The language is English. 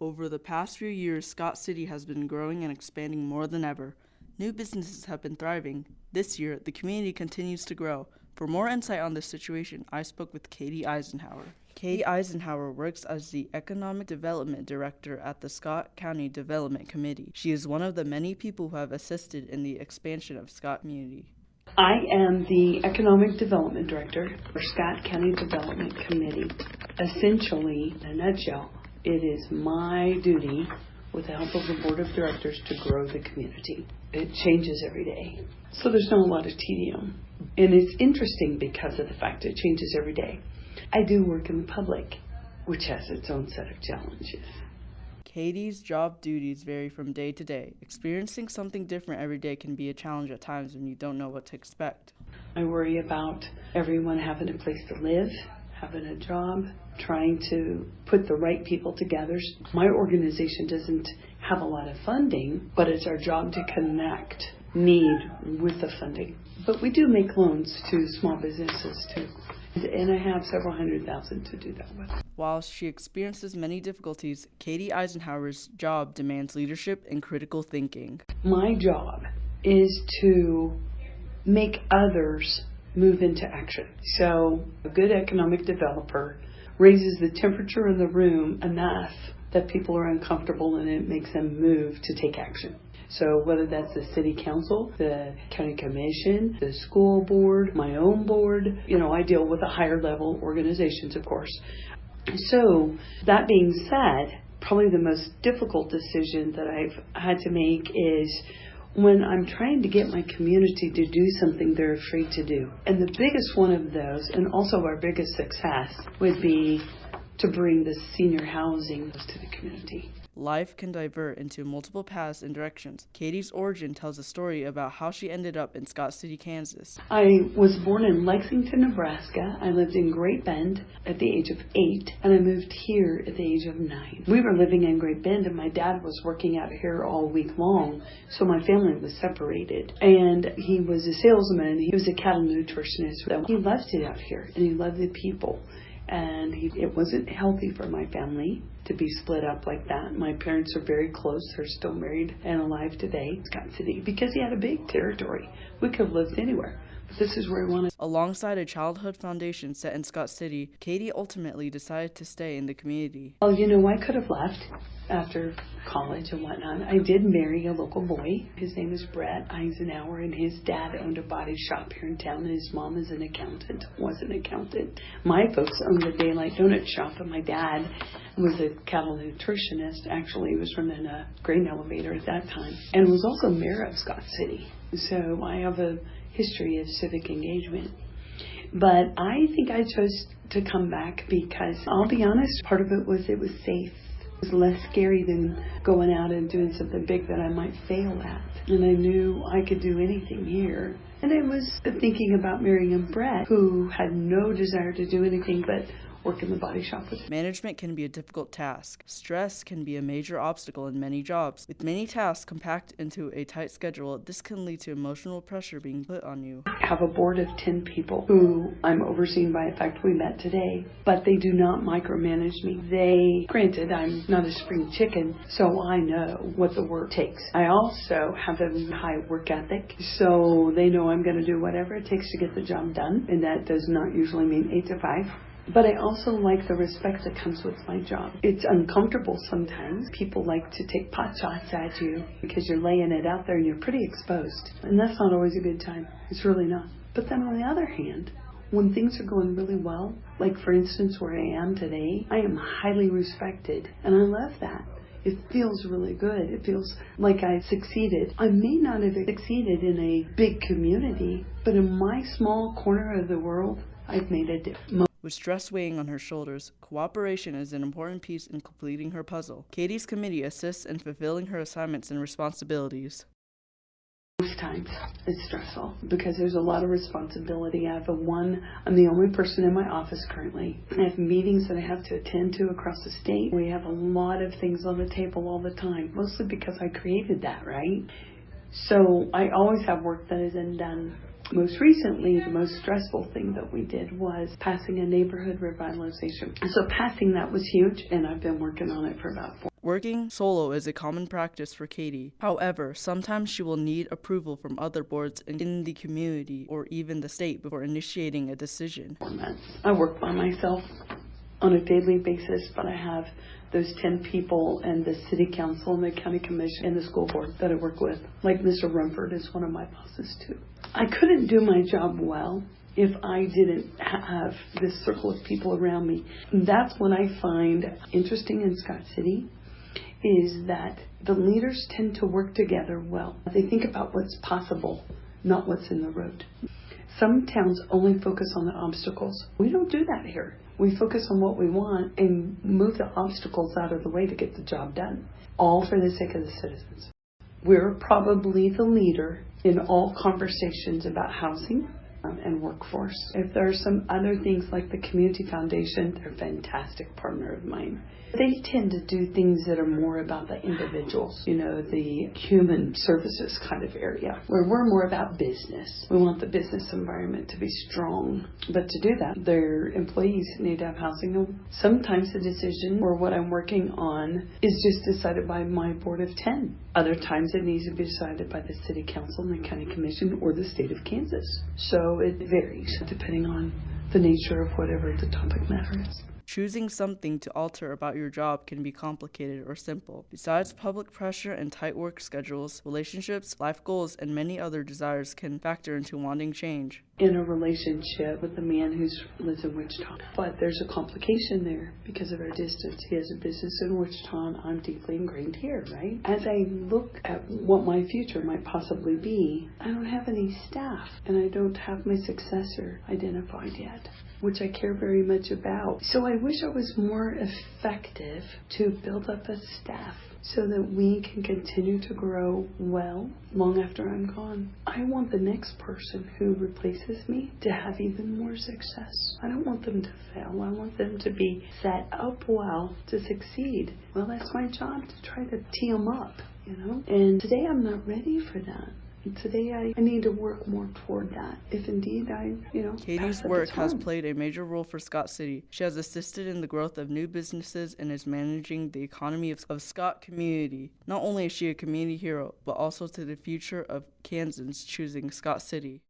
Over the past few years, Scott City has been growing and expanding more than ever. New businesses have been thriving. This year, the community continues to grow. For more insight on this situation, I spoke with Katie Eisenhour. Katie Eisenhour works as the Economic Development Director at the Scott County Development Committee. She is one of the many people who have assisted in the expansion of Scott community. I am the Economic Development Director for Scott County Development Committee. Essentially, in a nutshell, it is my duty, with the help of the Board of Directors, to grow the community. It changes every day, so there's not a lot of tedium. And it's interesting because of the fact it changes every day. I do work in the public, which has its own set of challenges. Katie's job duties vary from day to day. Experiencing something different every day can be a challenge at times when you don't know what to expect. I worry about everyone having a place to live, having a job, trying to put the right people together. My organization doesn't have a lot of funding, but it's our job to connect need with the funding. But we do make loans to small businesses too. And I have several $100,000 to do that with. While she experiences many difficulties, Katie Eisenhower's job demands leadership and critical thinking. My job is to make others move into action. So a good economic developer raises the temperature in the room enough that people are uncomfortable and it makes them move to take action. So whether that's the city council, the county commission, the school board, my own board, I deal with the higher level organizations, of course. So that being said, probably the most difficult decision that I've had to make is when I'm trying to get my community to do something they're afraid to do. And the biggest one of those, and also our biggest success, would be to bring the senior housing to the community. Life can divert into multiple paths and directions. Katie's origin tells a story about how she ended up in Scott City, Kansas. I was born in Lexington, Nebraska. I lived in Great Bend at the age of 8, and I moved here at the age of 9. We were living in Great Bend, and my dad was working out here all week long, so my family was separated. And he was a salesman. He was a cattle nutritionist. He loved it out here, and he loved the people. And it wasn't healthy for my family to be split up like that. My parents are very close. They're still married and alive today in Scott City because he had a big territory. We could have lived anywhere, but this is where he wanted. Alongside a childhood foundation set in Scott City, Katie ultimately decided to stay in the community. Well, I could have left after college and whatnot. I did marry a local boy. His name is Brett Eisenhour, and his dad owned a body shop here in town, and his mom was an accountant. My folks owned a Daylight Donut shop, and my dad was a cattle nutritionist. Actually, he was running a grain elevator at that time, and was also mayor of Scott City. So I have a history of civic engagement. But I think I chose to come back because, I'll be honest, part of it was safe. It was less scary than going out and doing something big that I might fail at. And I knew I could do anything here. And I was thinking about marrying Brett, who had no desire to do anything but work in the body shop with him. Management can be a difficult task. Stress can be a major obstacle in many jobs. With many tasks compacted into a tight schedule, this can lead to emotional pressure being put on you. I have a board of 10 people who I'm overseen by. In fact, we met today, but they do not micromanage me. Granted, I'm not a spring chicken, so I know what the work takes. I also have a high work ethic, so they know I'm going to do whatever it takes to get the job done, and that does not usually mean 8 to 5. But I also like the respect that comes with my job. It's uncomfortable sometimes. People like to take pot shots at you because you're laying it out there and you're pretty exposed. And that's not always a good time. It's really not. But then on the other hand, when things are going really well, like for instance where I am today, I am highly respected. And I love that. It feels really good. It feels like I succeeded. I may not have succeeded in a big community, but in my small corner of the world, I've made a difference. With stress weighing on her shoulders, cooperation is an important piece in completing her puzzle. Katie's committee assists in fulfilling her assignments and responsibilities. Most times it's stressful because there's a lot of responsibility. I'm the only person in my office currently. I have meetings that I have to attend to across the state. We have a lot of things on the table all the time, mostly because I created that, right? So I always have work that isn't done Most recently, the most stressful thing that we did was passing a neighborhood revitalization. So passing that was huge, and I've been working on it for about 4. Working solo is a common practice for Katie. However, sometimes she will need approval from other boards in the community or even the state before initiating a decision. I work by myself on a daily basis, but I have those 10 people and the city council and the county commission and the school board that I work with. Like Mr. Rumford is one of my bosses too. I couldn't do my job well if I didn't have this circle of people around me. And that's what I find interesting in Scott City, is that the leaders tend to work together well. They think about what's possible, not what's in the road. Some towns only focus on the obstacles. We don't do that here. We focus on what we want and move the obstacles out of the way to get the job done, all for the sake of the citizens. We're probably the leader in all conversations about housing and workforce. If there are some other things like the Community Foundation, they're a fantastic partner of mine. They tend to do things that are more about the individuals, the human services kind of area, where we're more about business. We want the business environment to be strong. But to do that, their employees need to have housing. Sometimes the decision or what I'm working on is just decided by my board of 10. Other times it needs to be decided by the city council and the county commission or the state of Kansas. So it varies depending on the nature of whatever the topic matter is. Choosing something to alter about your job can be complicated or simple. Besides public pressure and tight work schedules, relationships, life goals, and many other desires can factor into wanting change. In a relationship with a man who lives in Wichita. But there's a complication there because of our distance. He has a business in Wichita and I'm deeply ingrained here, right? As I look at what my future might possibly be, I don't have any staff and I don't have my successor identified yet, which I care very much about. So I wish I was more effective to build up a staff so that we can continue to grow well long after I'm gone. I want the next person who replaces me to have even more success. I don't want them to fail. I want them to be set up well to succeed. Well, that's my job, to try to tee them up, And today I'm not ready for that. Today I need to work more toward that. If indeed Katie's work has played a major role for Scott City. She has assisted in the growth of new businesses and is managing the economy of Scott community. Not only is she a community hero, but also to the future of Kansans choosing Scott City.